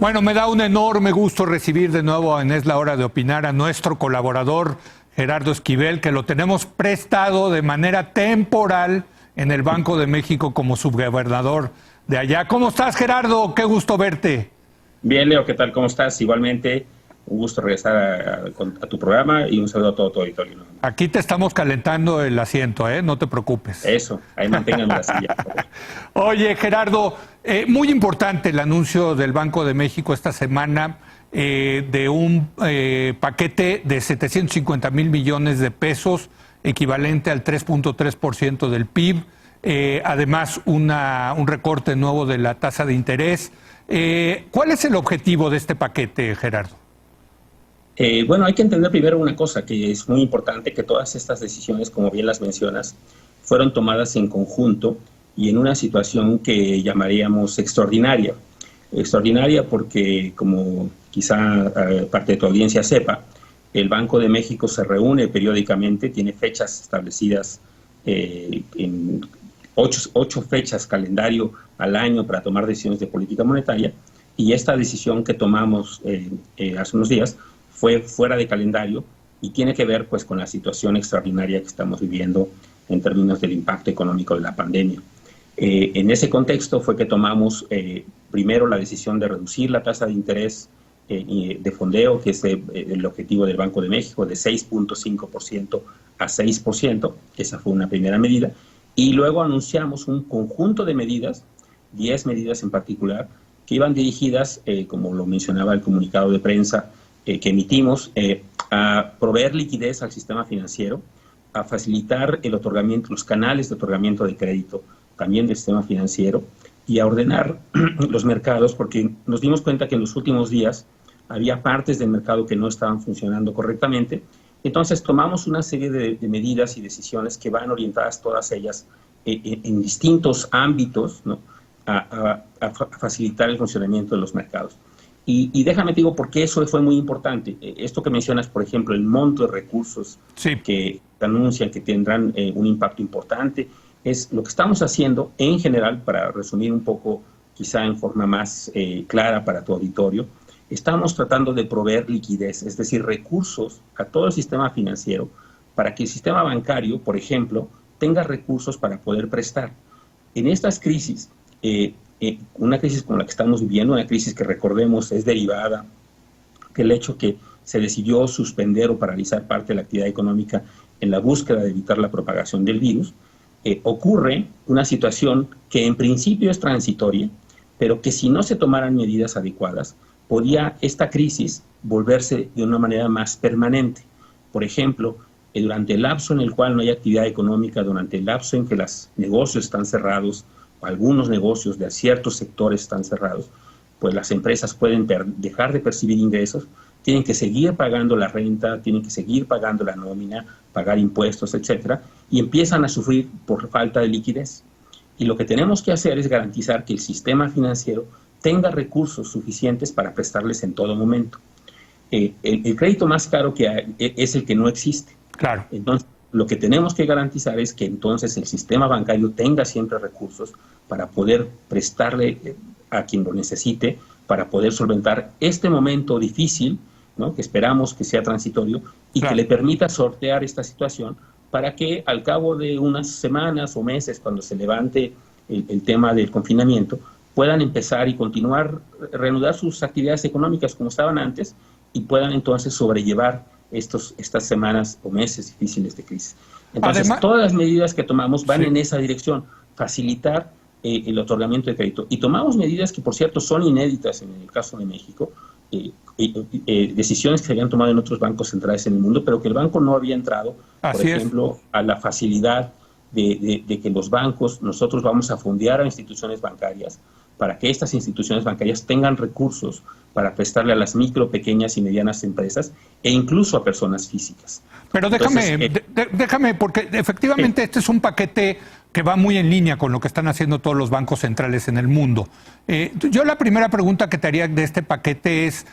Bueno, me da un enorme gusto recibir de nuevo en Es la Hora de Opinar a nuestro colaborador Gerardo Esquivel, que lo tenemos prestado de manera temporal en el Banco de México como subgobernador de allá. ¿Cómo estás, Gerardo? Qué gusto verte. Bien, Leo, ¿qué tal? ¿Cómo estás? Igualmente, un gusto regresar a tu programa y un saludo a todo tu auditorio, ¿no? Aquí te estamos calentando el asiento, no te preocupes. Eso, ahí manténganme la silla, por favor. Oye, Gerardo, muy importante el anuncio del Banco de México esta semana de un paquete de 750,000 millones de pesos, equivalente al 3.3% del PIB. Además, un recorte nuevo de la tasa de interés. ¿Cuál es el objetivo de este paquete, Gerardo? Bueno, hay que entender primero una cosa, que es muy importante, que todas estas decisiones, como bien las mencionas, fueron tomadas en conjunto y en una situación que llamaríamos extraordinaria. Extraordinaria porque, como quizá parte de tu audiencia sepa, el Banco de México se reúne periódicamente, tiene fechas establecidas en 8 fechas calendario al año para tomar decisiones de política monetaria, y esta decisión que tomamos hace unos días fue fuera de calendario y tiene que ver pues con la situación extraordinaria que estamos viviendo en términos del impacto económico de la pandemia. En ese contexto fue que tomamos primero la decisión de reducir la tasa de interés de fondeo, que es el objetivo del Banco de México, de 6.5% a 6%. Esa fue una primera medida. Y luego anunciamos un conjunto de medidas, 10 medidas en particular, que iban dirigidas, como lo mencionaba el comunicado de prensa que emitimos, a proveer liquidez al sistema financiero, a facilitar el otorgamiento, los canales de otorgamiento de crédito también del sistema financiero, y a ordenar los mercados, porque nos dimos cuenta que en los últimos días había partes del mercado que no estaban funcionando correctamente. Entonces tomamos una serie de medidas y decisiones que van orientadas todas ellas en distintos ámbitos, ¿no?, a facilitar el funcionamiento de los mercados. Y déjame te digo por qué eso fue muy importante. Esto que mencionas, por ejemplo, el monto de recursos que anuncian que tendrán un impacto importante, es lo que estamos haciendo en general, para resumir un poco, quizá en forma más clara para tu auditorio. Estamos tratando de proveer liquidez, es decir, recursos a todo el sistema financiero, para que el sistema bancario, por ejemplo, tenga recursos para poder prestar. En estas crisis, una crisis como la que estamos viviendo, una crisis que, recordemos, es derivada del hecho que se decidió suspender o paralizar parte de la actividad económica en la búsqueda de evitar la propagación del virus, ocurre una situación que en principio es transitoria, pero que si no se tomaran medidas adecuadas, podía esta crisis volverse de una manera más permanente. Por ejemplo, durante el lapso en el cual no hay actividad económica, durante el lapso en que los negocios están cerrados, o algunos negocios de ciertos sectores están cerrados, pues las empresas pueden dejar de percibir ingresos, tienen que seguir pagando la renta, tienen que seguir pagando la nómina, pagar impuestos, etcétera, y empiezan a sufrir por falta de liquidez. Y lo que tenemos que hacer es garantizar que el sistema financiero tenga recursos suficientes para prestarles en todo momento. El crédito más caro que hay es el que no existe. Claro. Entonces, lo que tenemos que garantizar es que entonces el sistema bancario tenga siempre recursos para poder prestarle a quien lo necesite, para poder solventar este momento difícil, ¿no?, que esperamos que sea transitorio y que le permita sortear esta situación, para que al cabo de unas semanas o meses, cuando se levante el tema del confinamiento, puedan empezar y continuar, reanudar sus actividades económicas como estaban antes, y puedan entonces sobrellevar estas semanas o meses difíciles de crisis. Entonces, además, todas las medidas que tomamos van en esa dirección, facilitar el otorgamiento de crédito. Y tomamos medidas que, por cierto, son inéditas en el caso de México, decisiones que se habían tomado en otros bancos centrales en el mundo, pero que el banco no había entrado, por ejemplo, a la facilidad de que los bancos, nosotros vamos a fondear a instituciones bancarias, para que estas instituciones bancarias tengan recursos para prestarle a las micro, pequeñas y medianas empresas, e incluso a personas físicas. Pero déjame, porque efectivamente este es un paquete que va muy en línea con lo que están haciendo todos los bancos centrales en el mundo. Yo la primera pregunta que te haría de este paquete es,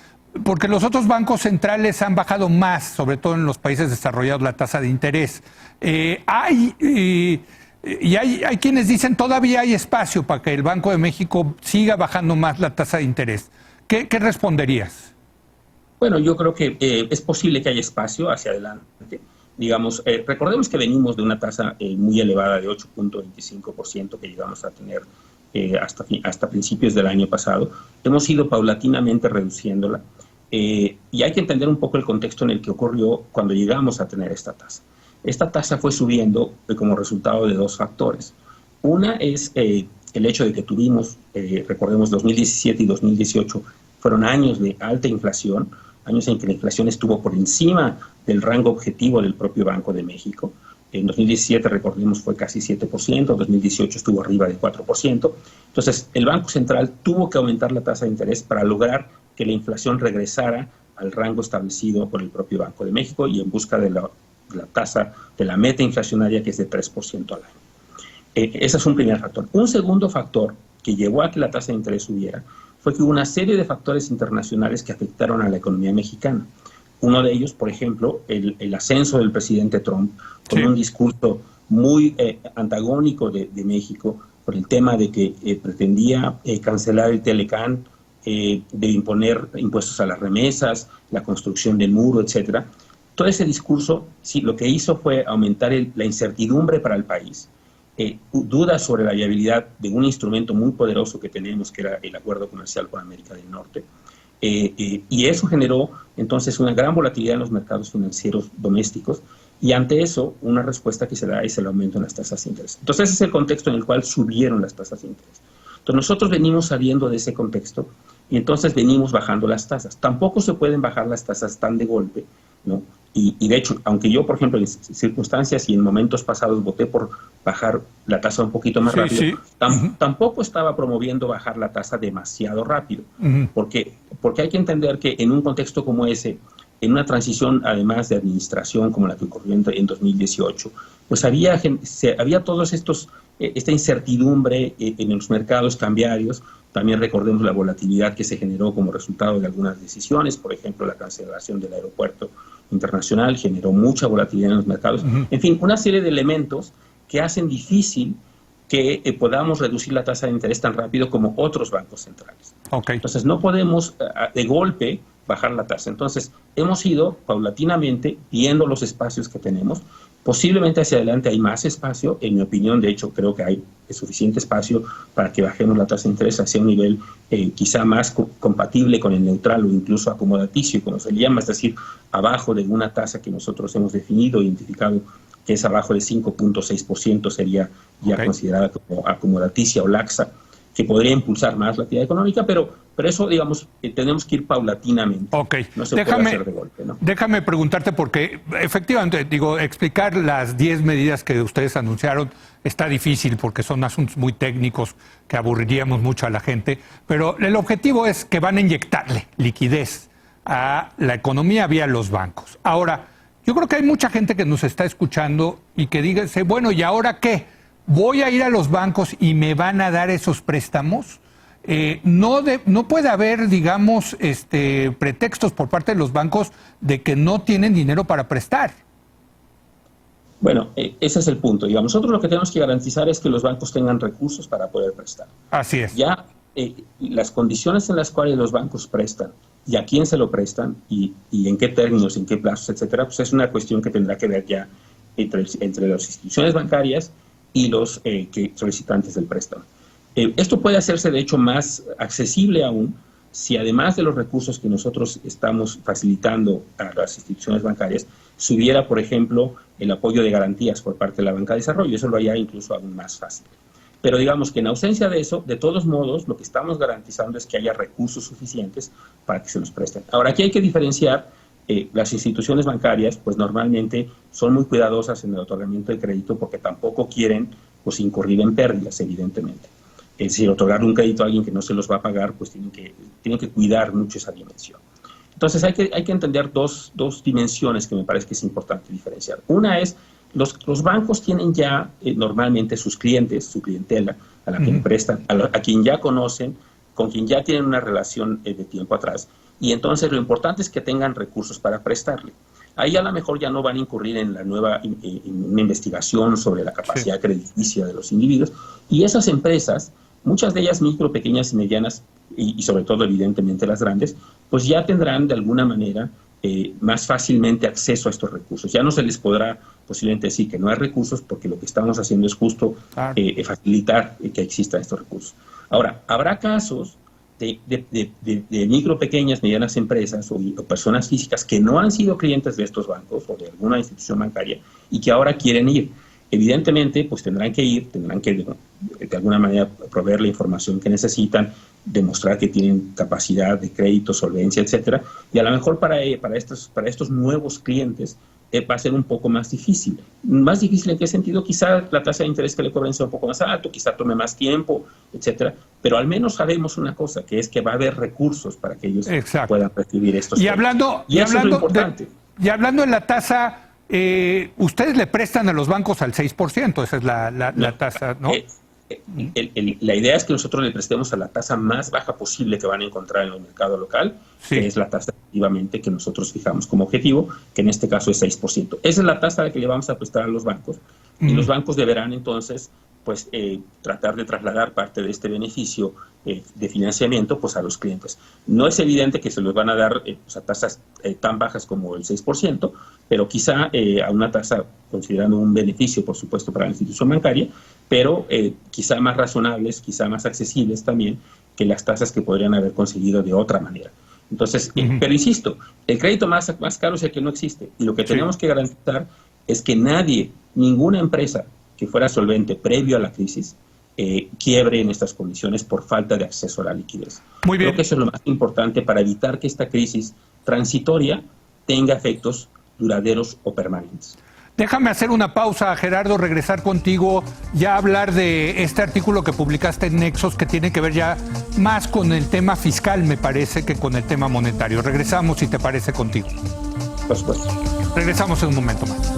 porque los otros bancos centrales han bajado más, sobre todo en los países desarrollados, la tasa de interés. Hay quienes dicen todavía hay espacio para que el Banco de México siga bajando más la tasa de interés. ¿qué responderías? Bueno, yo creo que es posible que haya espacio hacia adelante. Digamos, recordemos que venimos de una tasa muy elevada de 8.25% que llegamos a tener hasta principios del año pasado. Hemos ido paulatinamente reduciéndola y hay que entender un poco el contexto en el que ocurrió cuando llegamos a tener esta tasa. Esta tasa fue subiendo como resultado de dos factores. Una es el hecho de que tuvimos, recordemos, 2017 y 2018 fueron años de alta inflación, años en que la inflación estuvo por encima del rango objetivo del propio Banco de México. En 2017, recordemos, fue casi 7%, en 2018 estuvo arriba de 4%. Entonces, el Banco Central tuvo que aumentar la tasa de interés para lograr que la inflación regresara al rango establecido por el propio Banco de México y en busca de la tasa, de la meta inflacionaria, que es de 3% al año. Ese es un primer factor. Un segundo factor que llevó a que la tasa de interés subiera fue que hubo una serie de factores internacionales que afectaron a la economía mexicana. Uno de ellos, por ejemplo, el ascenso del presidente Trump, con un discurso muy antagónico de México, por el tema de que pretendía cancelar el Telecán, de imponer impuestos a las remesas, la construcción del muro, etcétera. Todo ese discurso, sí, lo que hizo fue aumentar la incertidumbre para el país, dudas sobre la viabilidad de un instrumento muy poderoso que tenemos, que era el acuerdo comercial con América del Norte, y eso generó entonces una gran volatilidad en los mercados financieros domésticos, y ante eso una respuesta que se da es el aumento en las tasas de interés. Entonces ese es el contexto en el cual subieron las tasas de interés. Entonces nosotros venimos saliendo de ese contexto y entonces venimos bajando las tasas. Tampoco se pueden bajar las tasas tan de golpe, ¿no? Y de hecho, aunque yo, por ejemplo, en circunstancias y en momentos pasados voté por bajar la tasa un poquito más rápido, tampoco estaba promoviendo bajar la tasa demasiado rápido, porque hay que entender que en un contexto como ese, en una transición además de administración como la que ocurrió en 2018, pues había todos esta incertidumbre en los mercados cambiarios. También recordemos la volatilidad que se generó como resultado de algunas decisiones, por ejemplo, la cancelación del aeropuerto internacional generó mucha volatilidad en los mercados. En fin, una serie de elementos que hacen difícil que podamos reducir la tasa de interés tan rápido como otros bancos centrales. Entonces, no podemos de golpe bajar la tasa. Entonces, hemos ido paulatinamente viendo los espacios que tenemos. Posiblemente hacia adelante hay más espacio. En mi opinión, de hecho, creo que hay suficiente espacio para que bajemos la tasa de interés hacia un nivel quizá más compatible con el neutral o incluso acomodaticio, como se le llama, es decir, abajo de una tasa que nosotros hemos definido, identificado, que es abajo de 5.6%, sería ya considerada como acomodaticia o laxa, que podría impulsar más la actividad económica, pero eso, digamos, tenemos que ir paulatinamente. No se puede hacer de golpe, ¿no? Déjame preguntarte, porque efectivamente, explicar las 10 medidas que ustedes anunciaron está difícil porque son asuntos muy técnicos que aburriríamos mucho a la gente, pero el objetivo es que van a inyectarle liquidez a la economía vía los bancos. Ahora, yo creo que hay mucha gente que nos está escuchando y que dice, bueno, ¿y ahora qué? ¿Voy a ir a los bancos y me van a dar esos préstamos? No puede haber, digamos, pretextos por parte de los bancos de que no tienen dinero para prestar. Bueno, ese es el punto. Digamos, nosotros lo que tenemos que garantizar es que los bancos tengan recursos para poder prestar. Así es. Ya las condiciones en las cuales los bancos prestan y a quién se lo prestan y en qué términos, en qué plazos, etcétera, pues es una cuestión que tendrá que ver ya entre las instituciones bancarias y los solicitantes del préstamo. Esto puede hacerse, de hecho, más accesible aún si además de los recursos que nosotros estamos facilitando a las instituciones bancarias, se hubiera, por ejemplo, el apoyo de garantías por parte de la banca de desarrollo. Eso lo haría incluso aún más fácil. Pero digamos que en ausencia de eso, de todos modos, lo que estamos garantizando es que haya recursos suficientes para que se los presten. Ahora, aquí hay que diferenciar. Las instituciones bancarias, pues normalmente son muy cuidadosas en el otorgamiento de crédito porque tampoco quieren, pues, incurrir en pérdidas, evidentemente. Es decir, otorgar un crédito a alguien que no se los va a pagar, pues tienen que cuidar mucho esa dimensión. Entonces hay que entender dos dimensiones que me parece que es importante diferenciar. Una es, los bancos tienen ya normalmente sus clientes, su clientela, a la que prestan, a quien ya conocen, con quien ya tienen una relación de tiempo atrás, y entonces lo importante es que tengan recursos para prestarle. Ahí a lo mejor ya no van a incurrir en la nueva una investigación sobre la capacidad crediticia de los individuos, y esas empresas, muchas de ellas micro, pequeñas y medianas, y sobre todo evidentemente las grandes, pues ya tendrán de alguna manera más fácilmente acceso a estos recursos. Ya no se les podrá posiblemente decir que no hay recursos, porque lo que estamos haciendo es justo facilitar que existan estos recursos. Ahora, habrá casos de micro, pequeñas, medianas empresas o personas físicas que no han sido clientes de estos bancos o de alguna institución bancaria y que ahora quieren ir. Evidentemente, pues tendrán que ir, tendrán que de alguna manera proveer la información que necesitan, demostrar que tienen capacidad de crédito, solvencia, etcétera, y a lo mejor para estos nuevos clientes va a ser un poco más difícil. ¿Más difícil en qué sentido? Quizá la tasa de interés que le cobren sea un poco más alto, quizá tome más tiempo, etcétera, pero al menos sabemos una cosa, que es que va a haber recursos para que ellos puedan recibir estos créditos. Y eso es lo importante. Y hablando de la tasa, ustedes le prestan a los bancos al 6%, esa es la tasa, ¿no? La idea es que nosotros le prestemos a la tasa más baja posible que van a encontrar en el mercado local, que es la tasa efectivamente que nosotros fijamos como objetivo, que en este caso es 6%. Esa es la tasa a la que le vamos a prestar a los bancos, y los bancos deberán entonces pues tratar de trasladar parte de este beneficio de financiamiento pues a los clientes. No es evidente que se los van a dar pues, a tasas tan bajas como el 6%, pero quizá a una tasa considerando un beneficio, por supuesto, para la institución bancaria, pero quizá más razonables, quizá más accesibles también que las tasas que podrían haber conseguido de otra manera. Entonces, pero insisto, el crédito más caro es el que no existe, y lo que tenemos que garantizar es que ninguna empresa que fuera solvente previo a la crisis, quiebre en estas condiciones por falta de acceso a la liquidez. Muy bien. Creo que eso es lo más importante para evitar que esta crisis transitoria tenga efectos duraderos o permanentes. Déjame hacer una pausa, Gerardo, regresar contigo, ya hablar de este artículo que publicaste en Nexos, que tiene que ver ya más con el tema fiscal, me parece, que con el tema monetario. Regresamos, si te parece, contigo. Por supuesto. Regresamos en un momento más.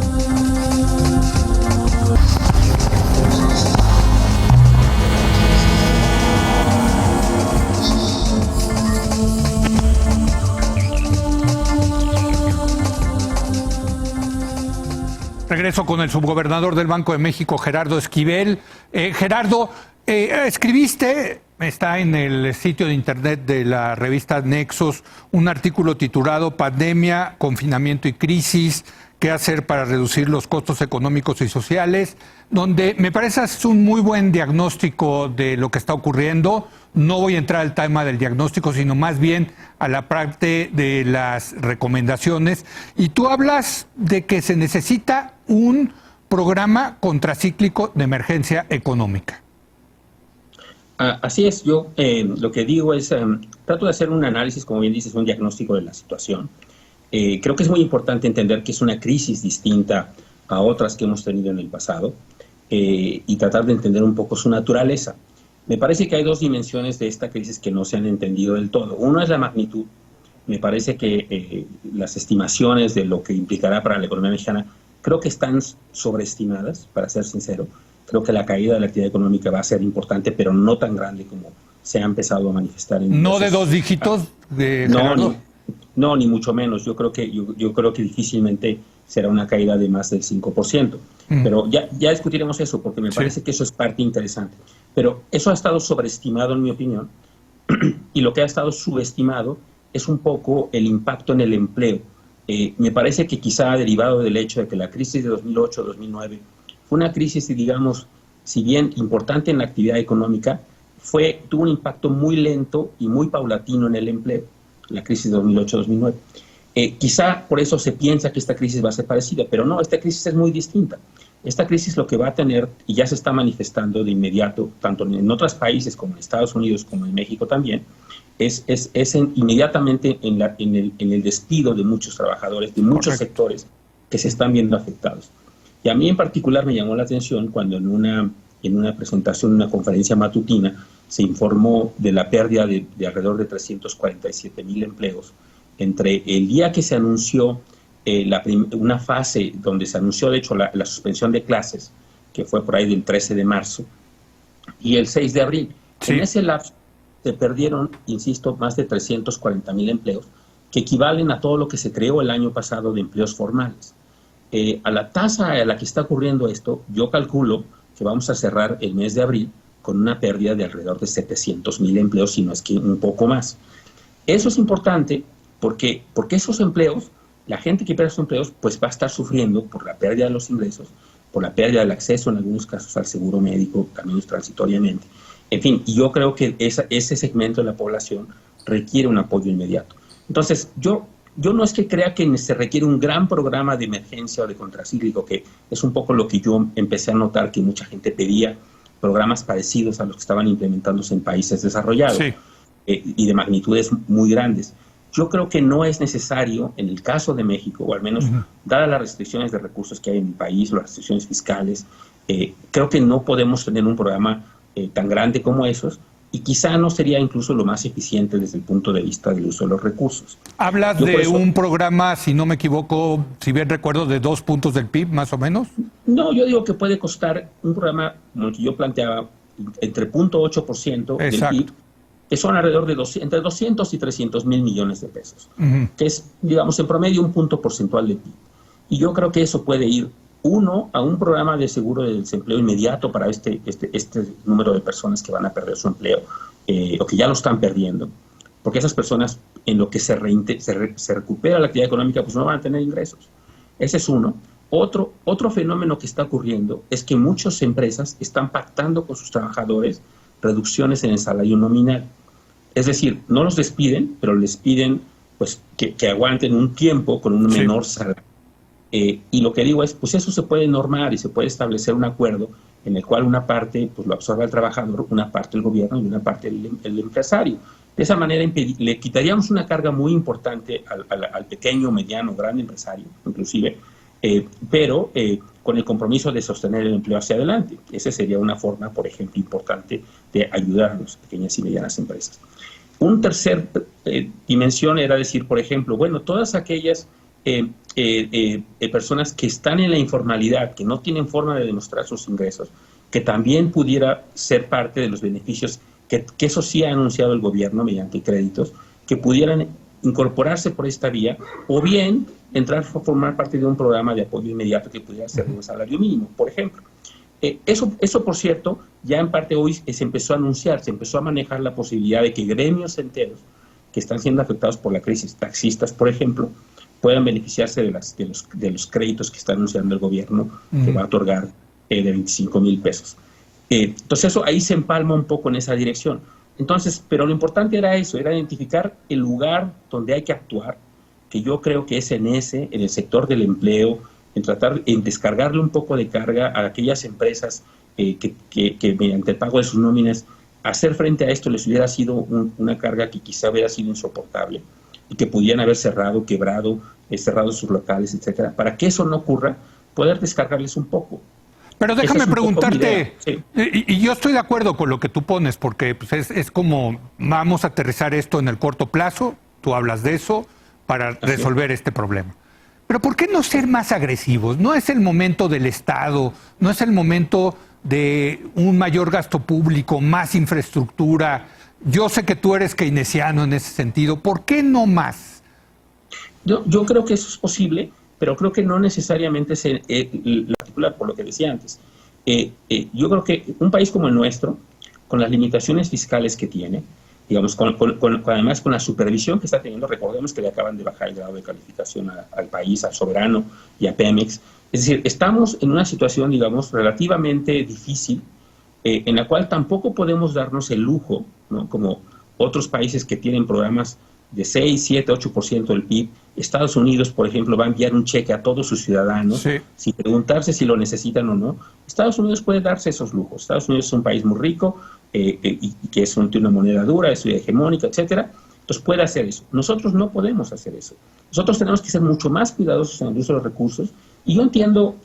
Regreso con el subgobernador del Banco de México, Gerardo Esquivel. Gerardo, escribiste, está en el sitio de internet de la revista Nexos, un artículo titulado Pandemia, Confinamiento y Crisis, ¿qué hacer para reducir los costos económicos y sociales?, donde me parece es un muy buen diagnóstico de lo que está ocurriendo. No voy a entrar al tema del diagnóstico, sino más bien a la parte de las recomendaciones. Y tú hablas de que se necesita un programa contracíclico de emergencia económica. Así es, yo lo que digo es, trato de hacer un análisis, como bien dices, un diagnóstico de la situación. Creo que es muy importante entender que es una crisis distinta a otras que hemos tenido en el pasado, y tratar de entender un poco su naturaleza. Me parece que hay dos dimensiones de esta crisis que no se han entendido del todo. Una es la magnitud. Me parece que las estimaciones de lo que implicará para la economía mexicana creo que están sobreestimadas, para ser sincero. Creo que la caída de la actividad económica va a ser importante, pero no tan grande como se ha empezado a manifestar. ¿No de dos dígitos? No, ni mucho menos. Yo creo que difícilmente será una caída de más del 5%. Pero ya discutiremos eso, porque me parece que eso es parte interesante. Pero eso ha estado sobreestimado, en mi opinión, y lo que ha estado subestimado es un poco el impacto en el empleo. Me parece que quizá ha derivado del hecho de que la crisis de 2008-2009 fue una crisis, digamos, si bien importante en la actividad económica, tuvo un impacto muy lento y muy paulatino en el empleo, la crisis de 2008-2009. Quizá por eso se piensa que esta crisis va a ser parecida, pero no, esta crisis es muy distinta. Esta crisis lo que va a tener, y ya se está manifestando de inmediato, tanto en otros países como en Estados Unidos, como en México también, es inmediatamente en el despido de muchos trabajadores, de muchos sectores que se están viendo afectados. Y a mí en particular me llamó la atención cuando en una presentación, en una conferencia matutina, se informó de la pérdida de alrededor de 347,000 empleos entre el día que se anunció una fase donde se anunció, de hecho, la suspensión de clases, que fue por ahí del 13 de marzo, y el 6 de abril. Sí. En ese lapso se perdieron, insisto, más de 340,000 empleos, que equivalen a todo lo que se creó el año pasado de empleos formales. A la tasa a la que está ocurriendo esto, yo calculo que vamos a cerrar el mes de abril con una pérdida de alrededor de 700,000 empleos, si no es que un poco más. Eso es importante porque esos empleos, la gente que pierde esos empleos, pues va a estar sufriendo por la pérdida de los ingresos, por la pérdida del acceso en algunos casos al seguro médico, también transitoriamente. En fin, yo creo que ese segmento de la población requiere un apoyo inmediato. Entonces, yo no es que crea que se requiere un gran programa de emergencia o de contracíclico, que es un poco lo que yo empecé a notar que mucha gente pedía, programas parecidos a los que estaban implementándose en países desarrollados, sí, y de magnitudes muy grandes. Yo creo que no es necesario, en el caso de México, o al menos dadas las restricciones de recursos que hay en el país, las restricciones fiscales, creo que no podemos tener un programa tan grande como esos, y quizá no sería incluso lo más eficiente desde el punto de vista del uso de los recursos. Hablas de un programa, si no me equivoco, si bien recuerdo, de 2 puntos del PIB, más o menos. No, yo digo que puede costar un programa, como el que yo planteaba, entre 0.8% del PIB, que son alrededor de entre 200 y 300,000 millones de pesos, que es, digamos, en promedio un punto porcentual del PIB. Y yo creo que eso puede ir, uno, a un programa de seguro de desempleo inmediato para este número de personas que van a perder su empleo, o que ya lo están perdiendo, porque esas personas, en lo que se recupera la actividad económica, pues no van a tener ingresos. Ese es uno. Otro fenómeno que está ocurriendo es que muchas empresas están pactando con sus trabajadores reducciones en el salario nominal. Es decir, no los despiden, pero les piden pues, que aguanten un tiempo con un menor salario. Y lo que digo es, pues eso se puede normar y se puede establecer un acuerdo en el cual una parte pues lo absorba el trabajador, una parte el gobierno y una parte el empresario. De esa manera le quitaríamos una carga muy importante al pequeño, mediano, gran empresario, inclusive, pero con el compromiso de sostener el empleo hacia adelante. Esa sería una forma, por ejemplo, importante de ayudar a las pequeñas y medianas empresas. Un tercer dimensión era decir, por ejemplo, bueno, todas aquellas personas que están en la informalidad, que no tienen forma de demostrar sus ingresos, que también pudiera ser parte de los beneficios que eso sí ha anunciado el gobierno mediante créditos, que pudieran incorporarse por esta vía, o bien entrar a formar parte de un programa de apoyo inmediato que pudiera ser de un salario mínimo, por ejemplo. Eso, por cierto, ya en parte hoy se empezó a anunciar, se empezó a manejar la posibilidad de que gremios enteros que están siendo afectados por la crisis, taxistas, por ejemplo, puedan beneficiarse de los créditos que está anunciando el gobierno, que va a otorgar de 25,000 pesos. Entonces eso ahí se empalma un poco en esa dirección. Entonces, pero lo importante era eso, era identificar el lugar donde hay que actuar, que yo creo que es en el sector del empleo, en descargarle un poco de carga a aquellas empresas que mediante el pago de sus nóminas, hacer frente a esto les hubiera sido una carga que quizá hubiera sido insoportable y que pudieran haber cerrado, quebrado, cerrado sus locales, etcétera. Para que eso no ocurra, poder descargarles un poco. Pero déjame preguntarte, sí. Y yo estoy de acuerdo con lo que tú pones, porque pues, es como vamos a aterrizar esto en el corto plazo, tú hablas de eso, para resolver este problema. Pero ¿por qué no ser más agresivos? No es el momento del Estado, no es el momento de un mayor gasto público, más infraestructura. Yo sé que tú eres keynesiano en ese sentido. ¿Por qué no más? Yo creo que eso es posible, pero creo que no necesariamente se articula por lo que decía antes. Yo creo que un país como el nuestro, con las limitaciones fiscales que tiene, digamos, además con la supervisión que está teniendo, recordemos que le acaban de bajar el grado de calificación al país, al soberano y a Pemex. Es decir, estamos en una situación, digamos, relativamente difícil, en la cual tampoco podemos darnos el lujo, ¿no? Como otros países que tienen programas de 6, 7, 8% del PIB. Estados Unidos, por ejemplo, va a enviar un cheque a todos sus ciudadanos, sin preguntarse si lo necesitan o no. Estados Unidos puede darse esos lujos. Estados Unidos es un país muy rico y que tiene una moneda dura, es hegemónica, etcétera. Entonces puede hacer eso. Nosotros no podemos hacer eso. Nosotros tenemos que ser mucho más cuidadosos en el uso de los recursos. Y yo entiendo,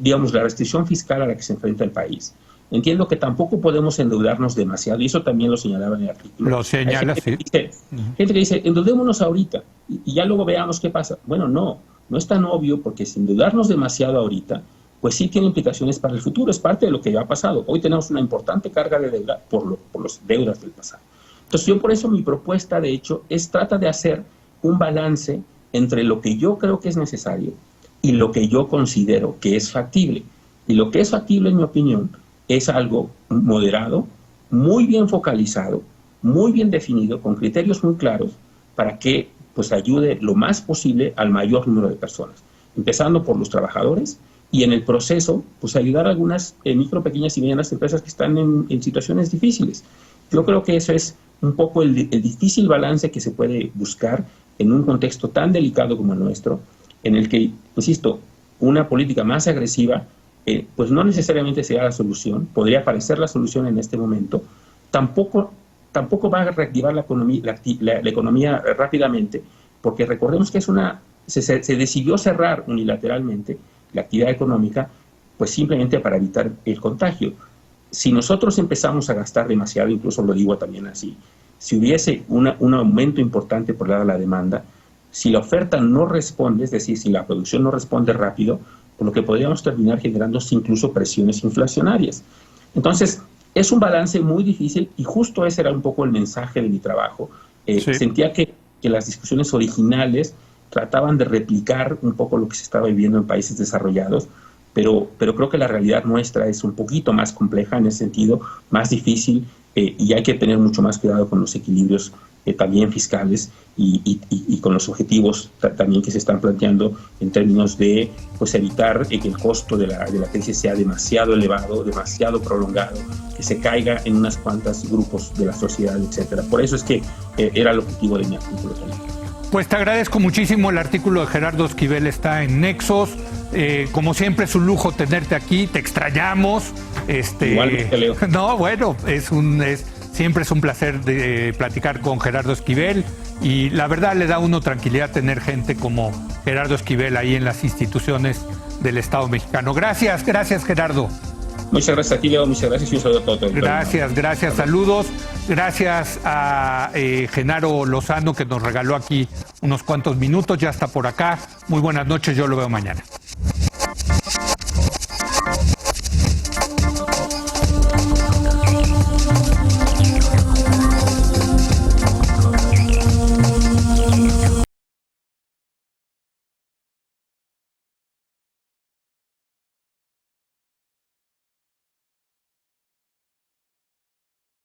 digamos, la restricción fiscal a la que se enfrenta el país. Entiendo que tampoco podemos endeudarnos demasiado, y eso también lo señalaba en el artículo. Lo señala, sí. Gente que dice, endeudémonos ahorita y ya luego veamos qué pasa. Bueno, no es tan obvio, porque si endeudarnos demasiado ahorita, pues sí tiene implicaciones para el futuro, es parte de lo que ya ha pasado. Hoy tenemos una importante carga de deuda por las deudas del pasado. Entonces yo por eso mi propuesta, de hecho, trata de hacer un balance entre lo que yo creo que es necesario y lo que yo considero que es factible. Y lo que es factible, en mi opinión, es algo moderado, muy bien focalizado, muy bien definido, con criterios muy claros, para que pues ayude lo más posible al mayor número de personas, empezando por los trabajadores y en el proceso pues ayudar a algunas micro, pequeñas y medianas empresas que están en situaciones difíciles. Yo creo que eso es un poco el difícil balance que se puede buscar en un contexto tan delicado como el nuestro, en el que, insisto, una política más agresiva pues no necesariamente será la solución, podría parecer la solución en este momento, tampoco va a reactivar la economía rápidamente, porque recordemos que se decidió cerrar unilateralmente la actividad económica, pues simplemente para evitar el contagio. Si nosotros empezamos a gastar demasiado, incluso lo digo también así, si hubiese un aumento importante por lado de la demanda, si la oferta no responde, es decir, si la producción no responde rápido, por lo que podríamos terminar generando incluso presiones inflacionarias. Entonces, es un balance muy difícil y justo ese era un poco el mensaje de mi trabajo. Sí. Sentía que las discusiones originales trataban de replicar un poco lo que se estaba viviendo en países desarrollados, pero creo que la realidad nuestra es un poquito más compleja en ese sentido, más difícil, y hay que tener mucho más cuidado con los equilibrios también fiscales y con los objetivos también que se están planteando en términos de pues evitar que el costo de la crisis sea demasiado elevado, demasiado prolongado, que se caiga en unas cuantas grupos de la sociedad, etcétera. Por eso es que era el objetivo de mi artículo también. Pues te agradezco muchísimo. El artículo de Gerardo Esquivel está en Nexos. Como siempre es un lujo tenerte aquí, te extrañamos. Igualmente, Leo. No, bueno, siempre es un placer de platicar con Gerardo Esquivel y la verdad le da a uno tranquilidad tener gente como Gerardo Esquivel ahí en las instituciones del Estado mexicano. Gracias Gerardo. Muchas gracias a ti, Leo, muchas gracias y un saludo a todos. Gracias, saludos. Gracias a Genaro Lozano que nos regaló aquí unos cuantos minutos, ya está por acá. Muy buenas noches, yo lo veo mañana.